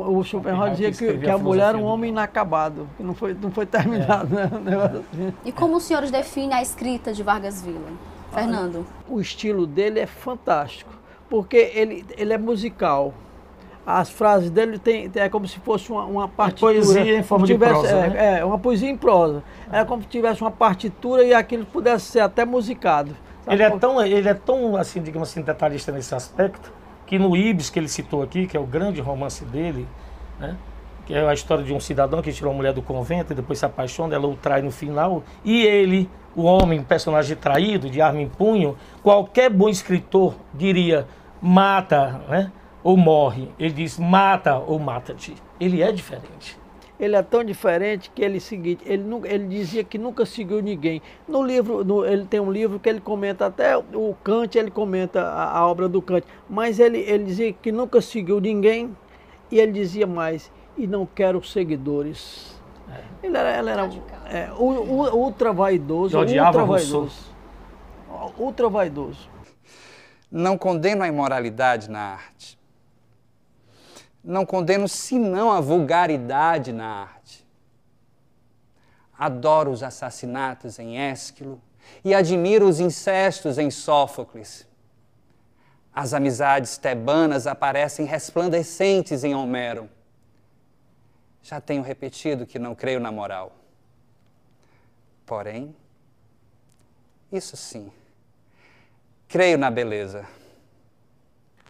O Schopenhauer dizia que a mulher era um homem inacabado, que não foi terminado, né? Um negócio assim. E como os senhores definem a escrita de Vargas Villa? Fernando? O estilo dele é fantástico, porque ele é musical. As frases dele é como se fosse uma partitura. Poesia em forma de prosa, né? Uma poesia em prosa. É como se tivesse uma partitura e aquilo pudesse ser até musicado. Ele é tão, assim, digamos assim, detalhista nesse aspecto, que no Ibis, que ele citou aqui, que é o grande romance dele, né? Que é a história de um cidadão que tirou a mulher do convento e depois se apaixona, ela o trai no final, e ele, o homem, personagem traído, de arma em punho, qualquer bom escritor diria, mata, né? Ou morre. Ele diz, mata ou mata-te. Ele é diferente. Ele é tão diferente que ele dizia que nunca seguiu ninguém. No livro, ele tem um livro que ele comenta, até o Kant, ele comenta a obra do Kant, mas ele dizia que nunca seguiu ninguém, e ele dizia mais, e não quero seguidores. Ele era ultra vaidoso, ultra vaidoso. Não condeno a imoralidade na arte. Não condeno senão a vulgaridade na arte. Adoro os assassinatos em Ésquilo e admiro os incestos em Sófocles. As amizades tebanas aparecem resplandecentes em Homero. Já tenho repetido que não creio na moral. Porém, isso sim, creio na beleza.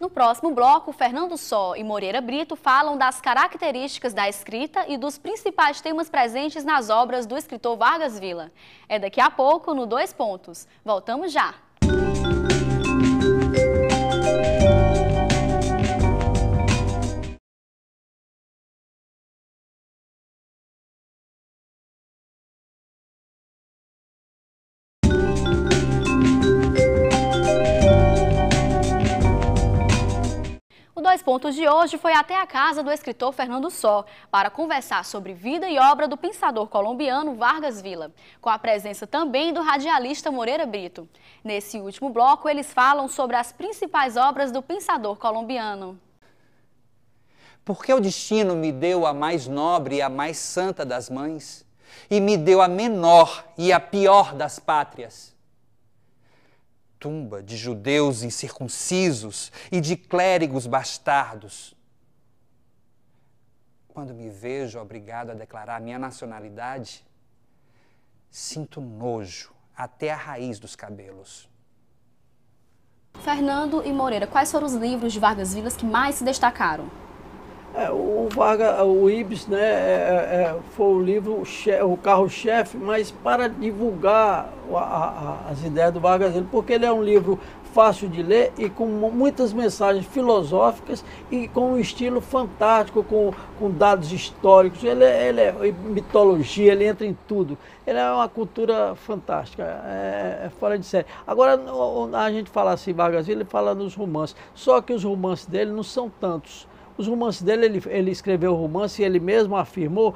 No próximo bloco, Fernando Só e Moreira Brito falam das características da escrita e dos principais temas presentes nas obras do escritor Vargas Villa. É daqui a pouco no 2 Pontos. Voltamos já! O 2 Pontos de hoje foi até a casa do escritor Fernando Só para conversar sobre vida e obra do pensador colombiano Vargas Villa, com a presença também do radialista Moreira Brito. Nesse último bloco, eles falam sobre as principais obras do pensador colombiano. Porque o destino me deu a mais nobre e a mais santa das mães, e me deu a menor e a pior das pátrias. Tumba de judeus incircuncisos e de clérigos bastardos. Quando me vejo obrigado a declarar minha nacionalidade, sinto nojo até a raiz dos cabelos. Fernando e Moreira, quais foram os livros de Vargas Villa que mais se destacaram? O Ibis, né, foi o livro, o carro-chefe, mas para divulgar as ideias do Vargas Villa, porque ele é um livro fácil de ler e com muitas mensagens filosóficas e com um estilo fantástico, com dados históricos. Ele é mitologia, ele entra em tudo. Ele é uma cultura fantástica, é fora de série. Agora, a gente fala assim, Vargas Villa, ele fala nos romances, só que os romances dele não são tantos. Os romances dele, ele escreveu o romance e ele mesmo afirmou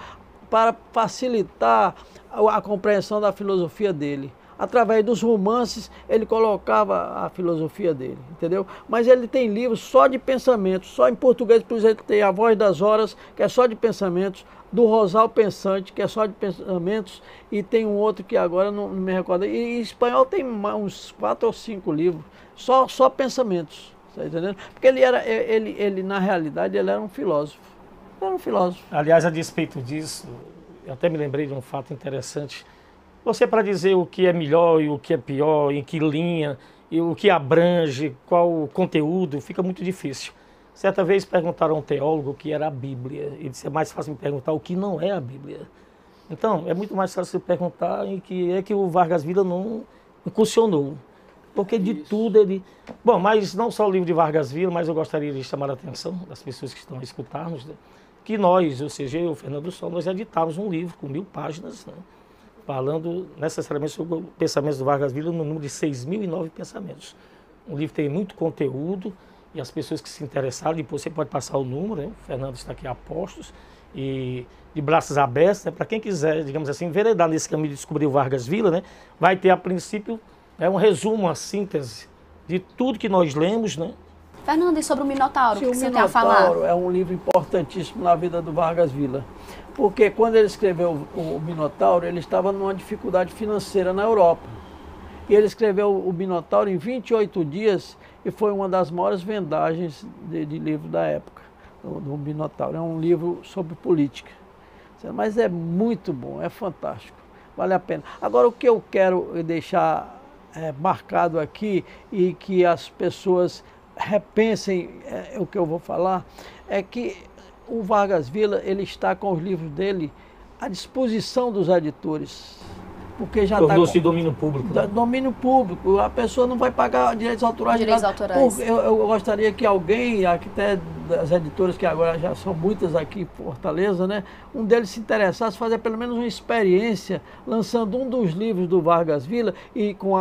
para facilitar a compreensão da filosofia dele. Através dos romances, ele colocava a filosofia dele, entendeu? Mas ele tem livros só de pensamentos, só em português, por exemplo, tem A Voz das Horas, que é só de pensamentos, do Rosal Pensante, que é só de pensamentos, e tem um outro que agora não me recordo. E em espanhol tem uns 4 ou 5 livros, só pensamentos. Tá entendendo? Porque ele na realidade, ele era um filósofo. Era um filósofo. Aliás, a despeito disso, eu até me lembrei de um fato interessante. Você, para dizer o que é melhor e o que é pior, em que linha, e o que abrange, qual o conteúdo, fica muito difícil. Certa vez perguntaram a um teólogo o que era a Bíblia. Ele disse, é mais fácil me perguntar o que não é a Bíblia. Então, é muito mais fácil perguntar em que é que o Vargas Villa não incursionou. Porque de tudo ele... Bom, mas não só o livro de Vargas Villa, mas eu gostaria de chamar a atenção das pessoas que estão a escutar-nos, né? Que nós, ou seja, eu, Fernando Só, nós editamos um livro com 1000 páginas, né? Falando necessariamente sobre pensamentos do Vargas Villa no número de 6.009 pensamentos. Um livro que tem muito conteúdo e as pessoas que se interessaram, depois você pode passar o número, né? O Fernando está aqui a postos e de braços abertos, né? Para quem quiser, digamos assim, enveredar nesse caminho de descobrir o Vargas Villa, né? Vai ter a princípio... É um resumo, uma síntese de tudo que nós lemos, né? Fernando, e sobre o Minotauro, o que O você tem a falar? Minotauro é um livro importantíssimo na vida do Vargas Villa, porque quando ele escreveu o Minotauro, ele estava numa dificuldade financeira na Europa. E ele escreveu o Minotauro em 28 dias e foi uma das maiores vendagens de livro da época, do Minotauro. É um livro sobre política, mas é muito bom, é fantástico, vale a pena. Agora, o que eu quero deixar marcado aqui e que as pessoas repensem o que eu vou falar, é que o Vargas Villa, ele está com os livros dele à disposição dos editores. Porque já tornou-se domínio público. Né? Domínio público. A pessoa não vai pagar direitos autorais. Eu gostaria que alguém, até das editoras, que agora já são muitas aqui em Fortaleza, né, um deles se interessasse fazer pelo menos uma experiência, lançando um dos livros do Vargas Villa e com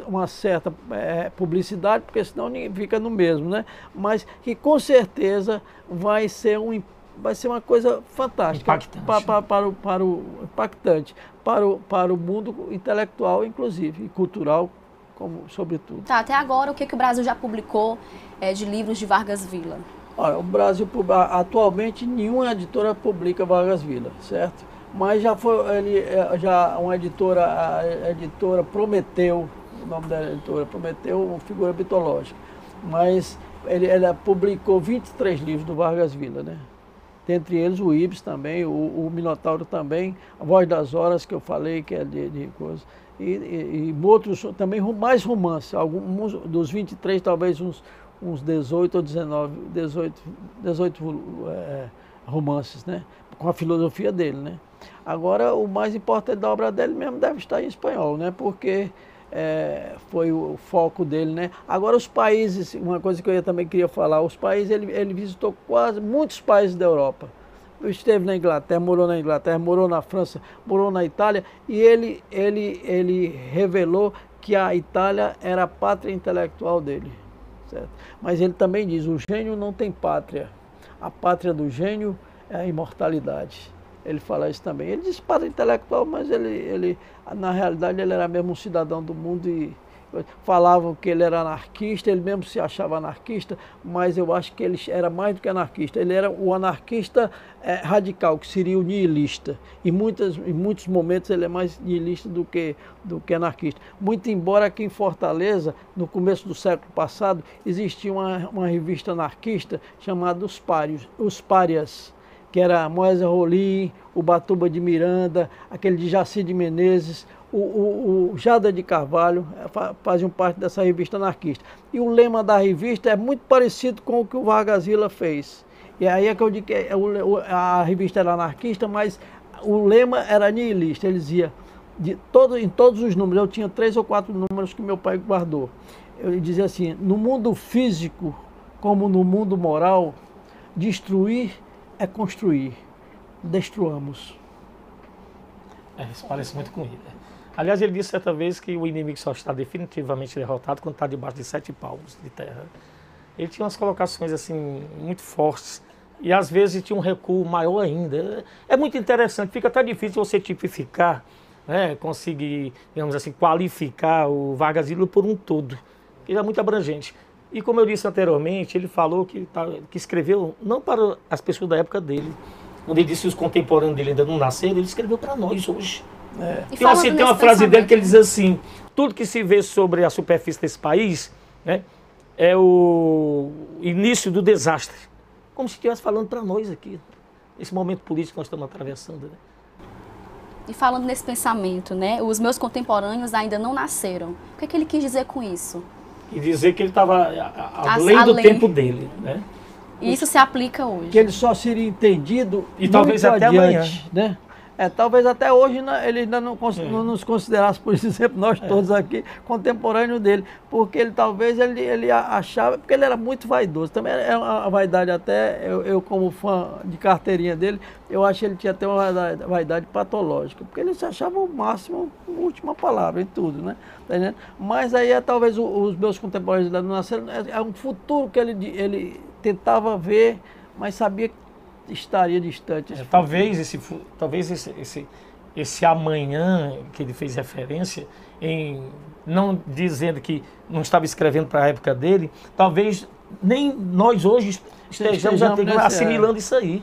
uma certa publicidade, porque senão fica no mesmo, né? Mas que com certeza vai ser uma coisa fantástica, impactante para o mundo intelectual, inclusive, e cultural, sobretudo. Tá, até agora, o que o Brasil já publicou de livros de Vargas Villa? Olha, o Brasil, atualmente, nenhuma editora publica Vargas Villa, certo? Mas já foi, uma editora, a editora Prometeu, o nome da editora, Prometeu, uma figura mitológica, mas ela publicou 23 livros do Vargas Villa, né? Dentre eles o Ibis também, o Minotauro também, A Voz das Horas, que eu falei, que é de coisa, e outros também, mais romances, alguns dos 23, talvez uns 18 ou 18 romances, né? Com a filosofia dele, né? Agora, o mais importante da obra dele mesmo deve estar em espanhol, né? Porque foi o foco dele, né? Agora, os países, uma coisa que eu também queria falar, os países, ele visitou muitos países da Europa. Esteve na Inglaterra, morou na França, morou na Itália, e ele revelou que a Itália era a pátria intelectual dele, certo? Mas ele também diz, o gênio não tem pátria, a pátria do gênio é a imortalidade. Ele fala isso também. Ele diz pátria intelectual, mas ele na realidade, ele era mesmo um cidadão do mundo e falavam que ele era anarquista, ele mesmo se achava anarquista, mas eu acho que ele era mais do que anarquista. Ele era o anarquista radical, que seria o nihilista. Em muitos momentos ele é mais nihilista do que anarquista. Muito embora aqui em Fortaleza, no começo do século passado, existia uma revista anarquista chamada Os Párias, que era Moisés Rolim, o Batuba de Miranda, aquele de Jaci de Menezes, o Jada de Carvalho, faziam parte dessa revista anarquista. E o lema da revista é muito parecido com o que o Vargas Villa fez. E aí é que eu digo que a revista era anarquista, mas o lema era nihilista. Ele dizia, em todos os números, eu tinha 3 ou 4 números que meu pai guardou. Ele dizia assim, no mundo físico, como no mundo moral, destruir é construir, destruamos. Isso parece muito com ele. Aliás, ele disse certa vez que o inimigo só está definitivamente derrotado quando está debaixo de 7 palmos de terra. Ele tinha umas colocações assim muito fortes e às vezes tinha um recuo maior ainda. É muito interessante, fica até difícil você tipificar, né, conseguir, digamos assim, qualificar o Vargas Villa por um todo. Ele é muito abrangente. E como eu disse anteriormente, ele falou que escreveu não para as pessoas da época dele. Quando ele disse que os contemporâneos dele ainda não nasceram, ele escreveu para nós hoje. Tem uma frase dele que ele diz assim, tudo que se vê sobre a superfície desse país, né, é o início do desastre. Como se estivesse falando para nós aqui, esse momento político que nós estamos atravessando. Né? E falando nesse pensamento, né, os meus contemporâneos ainda não nasceram. O que ele quis dizer com isso? E dizer que ele estava além do tempo dele, né? E isso se aplica hoje. Que ele só seria entendido e talvez até amanhã, né? Talvez até hoje ele ainda não nos considerasse, por exemplo, nós todos aqui, contemporâneos dele, porque ele achava, porque ele era muito vaidoso, também é uma vaidade até, eu como fã de carteirinha dele, eu acho que ele tinha até uma vaidade patológica, porque ele se achava o máximo, a última palavra em tudo, né? Tá entendendo? Mas aí talvez os meus contemporâneos ainda não nasceram, é um futuro que ele tentava ver, mas sabia que estaria distante. Talvez esse amanhã que ele fez referência, não dizendo que não estava escrevendo para a época dele, talvez nem nós hoje estejamos assimilando isso aí.